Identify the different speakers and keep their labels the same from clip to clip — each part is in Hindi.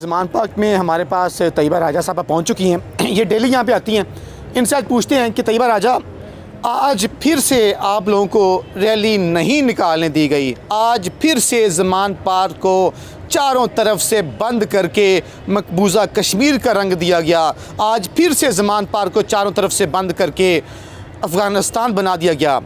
Speaker 1: ज़मान पार्क में हमारे पास तैयबा राजा साहबा पहुंच चुकी हैं। ये डेली यहाँ पे आती हैं। इनसे आज पूछते हैं कि तैयबा राजा, आज फिर से आप लोगों को रैली नहीं निकालने दी गई, आज फिर से ज़मान पार्क को चारों तरफ से बंद करके मकबूजा कश्मीर का रंग दिया गया, आज फिर से ज़मान पार्क को चारों तरफ से बंद करके अफ़गानिस्तान बना दिया गया।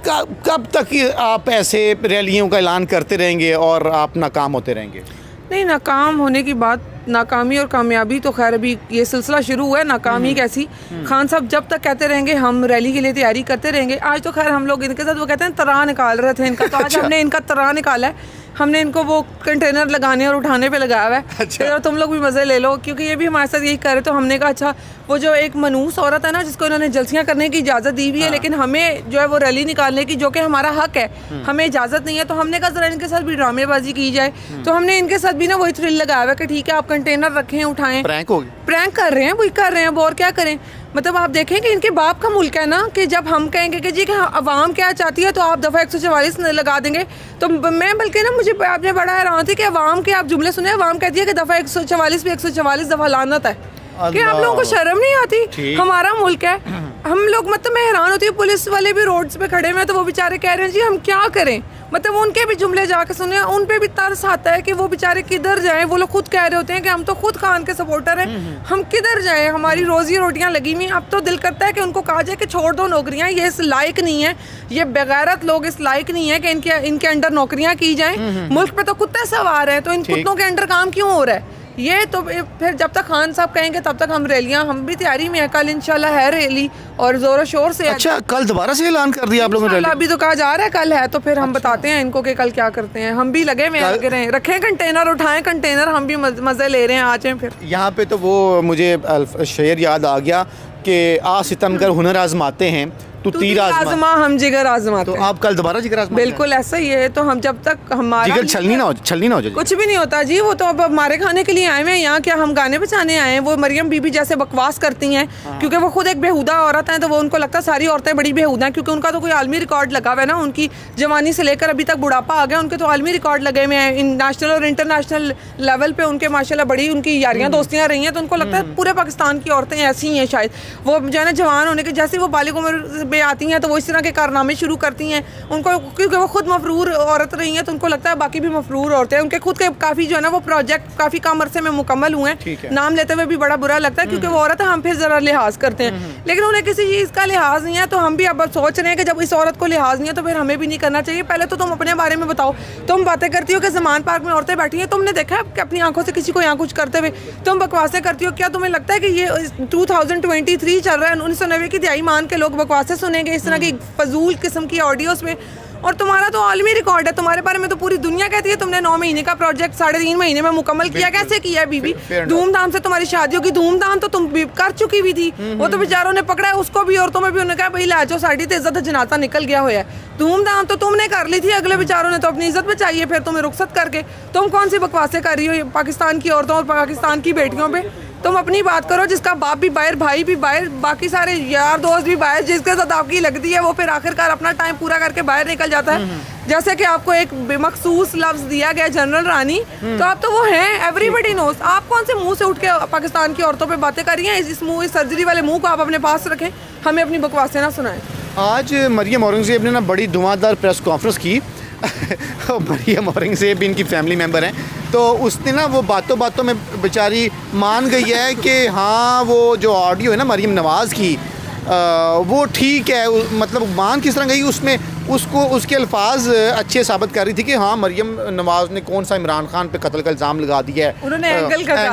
Speaker 1: कब तक आप ऐसे रैलियों का ऐलान करते रहेंगे और आप नाकाम होते रहेंगे?
Speaker 2: नहीं, नाकाम होने की बात, नाकामी और कामयाबी तो खैर अभी ये सिलसिला शुरू हुआ है। नाकामी कैसी, खान साहब जब तक कहते रहेंगे हम रैली के लिए तैयारी करते रहेंगे। आज तो खैर हम लोग इनके साथ वो कहते हैं तरह निकाल रहे थे इनका, तो आज हमने इनका तरह निकाला है। हमने इनको वो कंटेनर लगाने और उठाने पे लगाया हुआ है। अच्छा। तुम लोग भी मज़े ले लो, क्योंकि ये भी हमारे साथ यही कर रहे। तो हमने कहा अच्छा, वो जो एक मनूस औरत है ना जिसको इन्होंने जलसियाँ करने की इजाज़त दी हुई है, लेकिन हमें जो है वो रैली निकालने की, जो कि हमारा हक है, हमें इजाज़त नहीं है। तो हमने कहा ज़रा इनके साथ भी ड्रामेबाजी की जाए। तो हमने इनके साथ भी ना वही थ्रिल लगाया हुआ है कि ठीक है आप कंटेनर रखें, उठाएं।
Speaker 1: प्रैंक हो गया,
Speaker 2: प्रैंक कर रहे हैं, वही कर रहे हैं, अब और क्या करें। मतलब आप देखें कि इनके बाप का मुल्क है ना, कि जब हम कहेंगे कि जी कि अवाम क्या चाहती है तो आप दफ़ा 144 लगा देंगे। तो मैं बल्कि ना मुझे आपने बड़ा हैरान थी कि अवाम के आप जुमले सुने, अवाम कहती है कि दफ़ा 144 पे 144 दफ़ा लानत है, कि आप लोगों को शर्म नहीं आती? हमारा मुल्क है, हम लोग, मतलब मैं हैरान होती हूँ। पुलिस वाले भी रोड्स पे खड़े हुए हैं तो वो बेचारे कह रहे हैं जी हम क्या करें। मतलब उनके भी जुमले जाके सुने, उन पे भी तरस आता है कि वो बेचारे किधर जाएं। वो लोग खुद कह रहे होते हैं कि हम तो खुद खान के सपोर्टर हैं, हम किधर जाएं, हमारी रोजी रोटियां लगी हुई। अब तो दिल करता है कि उनको कहा जाए कि छोड़ दो नौकरियां, ये इस लायक नहीं है, ये बेगैरत लोग इस लायक नहीं है कि इनके अंडर नौकरियां की जाएं। मुल्क पे तो कुत्ते सवार हैं, तो इन कुत्तों के अंडर काम क्यों हो रहा है? ये तो फिर जब तक खान साहब कहेंगे तब तक हम रैलियां, हम भी तैयारी में है। कल इंशाल्लाह है रैली और जोरों शोर से।
Speaker 1: अच्छा, कल दोबारा से ऐलान कर दिया आप लोगों ने?
Speaker 2: अभी तो कहा जा रहा है कल है, तो फिर हम बताते हैं इनको कि कल क्या करते हैं। हम भी लगे में लगे रहे, रखें कंटेनर, उठाएं कंटेनर, हम भी मजे ले रहे हैं। आ जाए फिर।
Speaker 1: यहाँ पे तो वो मुझे शेर याद आ गया कि आ सितमगर हुनर आजमाते हैं तो तीर आजमा, हम जिगर आजमाते। तो आप कल दोबारा जिगर आजमा?
Speaker 2: बिल्कुल ऐसा ही है। तो हम जब तक हमारा
Speaker 1: जिगर छलनी ना हो जाए,
Speaker 2: कुछ भी नहीं होता जी। वो तो अब हमारे खाने के लिए आए हैं यहाँ, क्या हम गाने बजाने आए हैं? वो मरियम बीबी जैसे बकवास करती हैं, क्योंकि वो खुद एक बेहुदा औरत हैं, तो वो उनको लगता है सारी औरतें बड़ी बेहुदा हैं, क्योंकि उनका तो कोई आलमी रिकॉर्ड लगा हुआ है ना। उनकी जवानी से लेकर अभी तक बुढ़ापा आ गया, उनके तो आलमी रिकॉर्ड लगे हुए हैं। नेशनल और इंटरनेशनल लेवल पे उनके माशाल्लाह बड़ी उनकी यारियाँ दोस्तियाँ रही हैं। तो उनको लगता है पूरे पाकिस्तान की औरतें ऐसी हैं शायद। वो जो है ना जवान होने के जैसे वो बालिग उम्र में आती हैं तो वो इस तरह के कारनामे शुरू करती हैं उनको, क्योंकि वो खुद मफरूर औरत रही हैं, तो उनको लगता है बाकी भी मफरूर औरतें हैं। उनके खुद के काफ़ी जो है ना वो प्रोजेक्ट काफ़ी कम अरसे में मुकम्मल हुए हैं। नाम लेते हुए भी बड़ा बुरा लगता है, क्योंकि वो औरत है, हम फिर ज़रा लिहाज करते हैं, लेकिन उन्हें किसी चीज़ का लिहाज नहीं है। तो हम भी अब सोच रहे हैं कि जब इस औरत को लिहाज नहीं है तो फिर हमें भी नहीं करना चाहिए। पहले तो तुम अपने बारे में बताओ। तुम बातें करती हो कि ज़मान पार्क में औरतें बैठी हैं, तुमने देखा है अपनी आंखों से किसी को यहाँ कुछ करते हुए? तुम बकवासें करती हो। क्या तुम्हें लगता है कि ये 2023 चल रहा है, 1990 की दिहाई मान के लोग बकवासें सुनेंगे इस तरह की फजूल किस्म की ऑडियोस में? और तुम्हारा तो आलमी रिकॉर्ड है, तुम्हारे बारे में तो पूरी दुनिया कहती है तुमने 9 महीने का प्रोजेक्ट 3.5 महीने में मुकम्मल किया। कैसे किया है बीबी? धूमधाम से तुम्हारी शादियों की धूमधाम तो तुम कर चुकी हुई थी। वो तो बेचारों ने पकड़ा है उसको भी, और तुम्हें भी उन्होंने कहा भाई लाजो साड़ी तो इज्जत जनाता निकल गया हुआ है। धूमधाम तो तुमने कर ली थी, अगले बेचारों ने तो अपनी इज्जत बचाई है फिर तुम्हें रुखसत करके। तुम कौन सी बकवासें कर रही हो पाकिस्तान की औरतों और पाकिस्तान की बेटियों पे? तुम अपनी बात करो, जिसका बाप भी बाहर, भाई भी बाहर, बाकी सारे यार दोस्त भी बाहर, जिसके साथ आपकी लगती है वो फिर आखिरकार अपना टाइम पूरा करके बाहर निकल जाता है। जैसे कि आपको एक बेमखसूस लफ्ज दिया गया जनरल रानी, तो आप तो वो हैं, एवरीबडी नोस। आप कौन से मुंह से उठ के पाकिस्तान की औरतों पे बातें कर रही हैं? इस सर्जरी वाले मुंह को आप अपने पास रखें, हमें अपनी बकवासें ना सुनाएं।
Speaker 1: आज मरियम औरंगज़ेब ने ना बड़ी धुआंधार प्रेस कॉन्फ्रेंस की। मरियम औरंगज़ेब इनकी फैमिली मेम्बर हैं, तो उसने ना वो बातों में बेचारी मान गई है कि हाँ वो जो ऑडियो है ना मरियम नवाज़ की, वो ठीक है। मतलब मान किस तरह गई उसमें, उसको उसके अल्फाज अच्छे साबित कर रही थी कि हाँ मरियम नवाज़ ने कौन सा इमरान खान पे कत्ल का इल्ज़ाम लगा दिया है।
Speaker 2: उन्होंने एंगल दिया,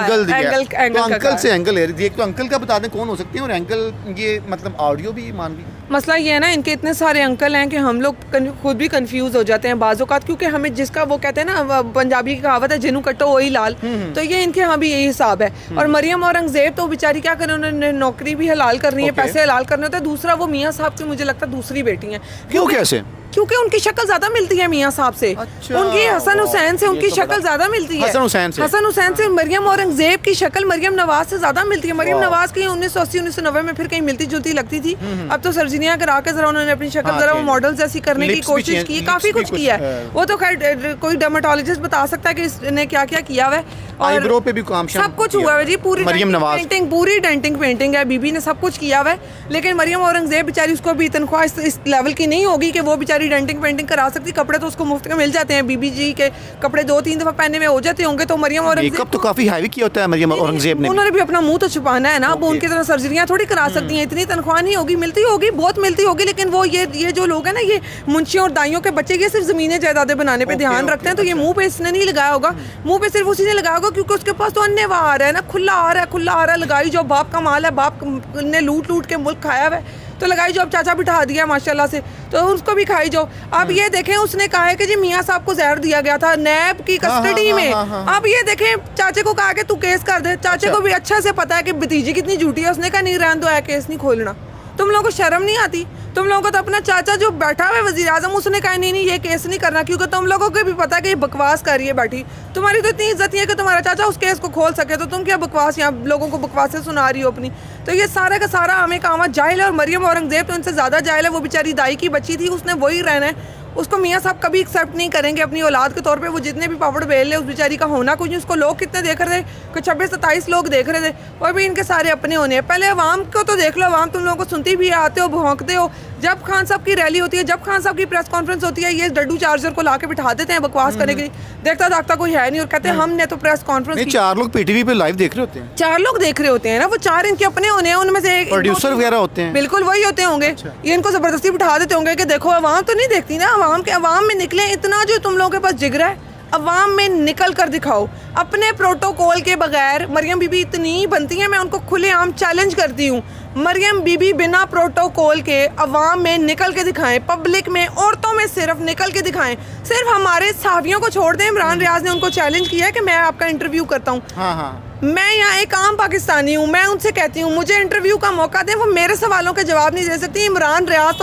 Speaker 1: तो अंकल से एंगल ले रही थी। एक तो अंकल का बता दें कौन हो सकते हैं, और एंगल ये मतलब ऑडियो भी मान गई।
Speaker 2: मसला ये है ना, इनके इतने सारे अंकल हैं कि हम लोग खुद भी कंफ्यूज हो जाते हैं बाज़ औक़ात, क्योंकि हमें जिसका वो कहते हैं ना पंजाबी की कहावत है जिन्हों कट्टो वही लाल, तो ये इनके यहाँ भी यही हिसाब है। और मरियम औरंगज़ेब तो बेचारी क्या करें, उन्होंने नौकरी भी हलाल करनी है, पैसे हलाल करने होते हैं। दूसरा वो मियाँ साहब की मुझे लगता है दूसरी बेटी हैं।
Speaker 1: क्यों? कैसे?
Speaker 2: क्योंकि उनकी शक्ल ज्यादा मिलती है मियाँ साहब से।
Speaker 1: अच्छा,
Speaker 2: उनकी हसन हुसैन से
Speaker 1: ये
Speaker 2: उनकी
Speaker 1: तो
Speaker 2: शक्ल
Speaker 1: बड़ा-
Speaker 2: ज्यादा मिलती है।
Speaker 1: हसन हुसैन से?
Speaker 2: हसन हुसैन से मरियम औरंगजेब की शक्ल मरियम नवाज से ज्यादा मिलती है। मरियम
Speaker 1: वाह।
Speaker 2: नवाज की 1980 1990 में फिर कहीं मिलती जुलती लगती थी। अब तो सर्जरियां करा के जरा उन्होंने अपनी शक्ल
Speaker 1: हाँ,
Speaker 2: जरा वो
Speaker 1: चेंज।
Speaker 2: मॉडल जैसी करने की
Speaker 1: Lips भी
Speaker 2: कोशिश
Speaker 1: change-
Speaker 2: की,
Speaker 1: lips
Speaker 2: काफी
Speaker 1: भी
Speaker 2: कुछ
Speaker 1: कुछ,
Speaker 2: किया है। वो तो खैर कोई डर्माटोलॉजिस्ट बता सकता है कि इसने क्या क्या किया हुआ है।
Speaker 1: आईब्रो पे भी काम शाम
Speaker 2: सब कुछ
Speaker 1: किया
Speaker 2: हुआ है
Speaker 1: हुआ
Speaker 2: जी, पूरी
Speaker 1: मरियम नवाज
Speaker 2: पेंटिंग, पूरी डेंटिंग पेंटिंग है, बीबी ने सब कुछ किया हुआ है। लेकिन मरियम औरंगजेब बेचारी, उसको भी तनख्वाह इस लेवल की नहीं होगी कि वो बेचारी डेंटिंग पेंटिंग करा सकती। कपड़े तो उसको मुफ्त में मिल जाते हैं, बीबी जी के कपड़े 2-3 दफा पहनने में हो जाते होंगे। तो मरियम औरंगजेब
Speaker 1: मेकअप तो काफी हैवी किया होता है मरियम औरंगजेब ने भी।
Speaker 2: उन्होंने भी अपना मुंह तो छुपाना है ना। वो उनकी तरह सर्जरियां थोड़ी करा सकती हैं, इतनी तनख्वाह नहीं होगी। मिलती होगी, बहुत मिलती होगी, लेकिन वो ये जो लोग हैं ना, ये मुंशियों और दाइयों के बच्चे, ये सिर्फ जमीनें जायदादें बनाने पे ध्यान रखते हैं। तो ये मुंह पे इसने नहीं लगाया होगा, मुंह पे सिर्फ उसी ने लगाया होगा क्योंकि उसके पास तो अन्य आ रहा है ना, खुला आ रहा है। लगाई जो बाप का माल है, बाप ने लूट के मुल्क खाया हुआ है, तो लगाई जो अब चाचा बिठा दिया माशाल्लाह से, तो उसको भी खाई जो। अब ये देखें, उसने कहा है कि जी मियाँ साहब को जहर दिया गया था नैब की कस्टडी में। अब ये देखें, चाचे को कहा कि तू केस कर दे। चाचे को भी अच्छा से पता है कि भतीजी कितनी झूठी है। उसने कहा नहीं, रहने दो, केस नहीं खोलना। तुम लोगों को शर्म नहीं आती? तुम लोगों को तो अपना चाचा जो बैठा हुआ है वजीर आजम, उसने कहा नहीं ये केस नहीं करना, क्योंकि तुम लोगों को भी पता है कि ये बकवास कर रही है बैठी। तुम्हारी तो इतनी इज्जत नहीं है कि तुम्हारा चाचा उस केस को खोल सके, तो तुम क्या बकवास यहाँ लोगों को बकवासें सुना रही हो अपनी। तो ये सारा का सारा हमें काम जाहिल है। और मरियम औरंगजेब तो इनसे ज़्यादा जाहिल है। वो बेचारी दाई की बच्ची थी, उसने वही रहना है। उसको मियाँ साहब कभी एक्सेप्ट नहीं करेंगे अपनी औलाद के तौर पे। वो जितने भी पापड़ बेल ले, उस बेचारी का होना कुछ नहीं। उसको लोग कितने देख रहे थे कि 26-27 लोग देख रहे थे, और भी इनके सारे अपने होने हैं। पहले अवाम को तो देख लो, अवाम तुम लोगों को सुनती भी है, आते हो, भौंकते हो। जब खान साहब की रैली होती है, जब खान साहब की प्रेस कॉन्फ्रेंस होती है, ये डड्डू चार्जर को ला के बिठा देते हैं बकवास करने के लिए। देखता दाखता कोई है नहीं, और कहते हैं हमने तो प्रेस कॉन्फ्रेंस
Speaker 1: नहीं,
Speaker 2: की।
Speaker 1: 4 लोग पीटीवी पे लाइव देख रहे होते हैं।
Speaker 2: 4 लोग देख रहे होते हैं ना, वो 4 इनके अपने होने हैं, उनमें से एक
Speaker 1: प्रोड्यूसर वगैरह होते हैं।
Speaker 2: बिल्कुल वही होते होंगे। ये इनको जबरदस्ती बिठा देते होंगे कि देखो अवाम तो नहीं देखती ना, अवाम में निकले। इतना जो तुम लोगों के पास जिगरा है, अवाम में निकल कर दिखाओ। अपने प्रोटोकॉल के बगैर मरियम बीबी इतनी बनती है, मैं उनको खुलेआम चैलेंज करती हूँ, मरियम बीबी बिना प्रोटोकॉल के अवाम में निकल के दिखाएं, पब्लिक में, औरतों में सिर्फ निकल के दिखाएं। सिर्फ हमारे सहाफियों को छोड़ दें। इमरान रियाज ने उनको चैलेंज किया है कि मैं आपका इंटरव्यू करता हूँ।
Speaker 1: हाँ।
Speaker 2: मैं यहाँ एक आम पाकिस्तानी हूँ, मैं उनसे कहती हूँ मुझे इंटरव्यू का मौका दें। वो मेरे सवालों के जवाब नहीं दे सकती। इमरान रियाज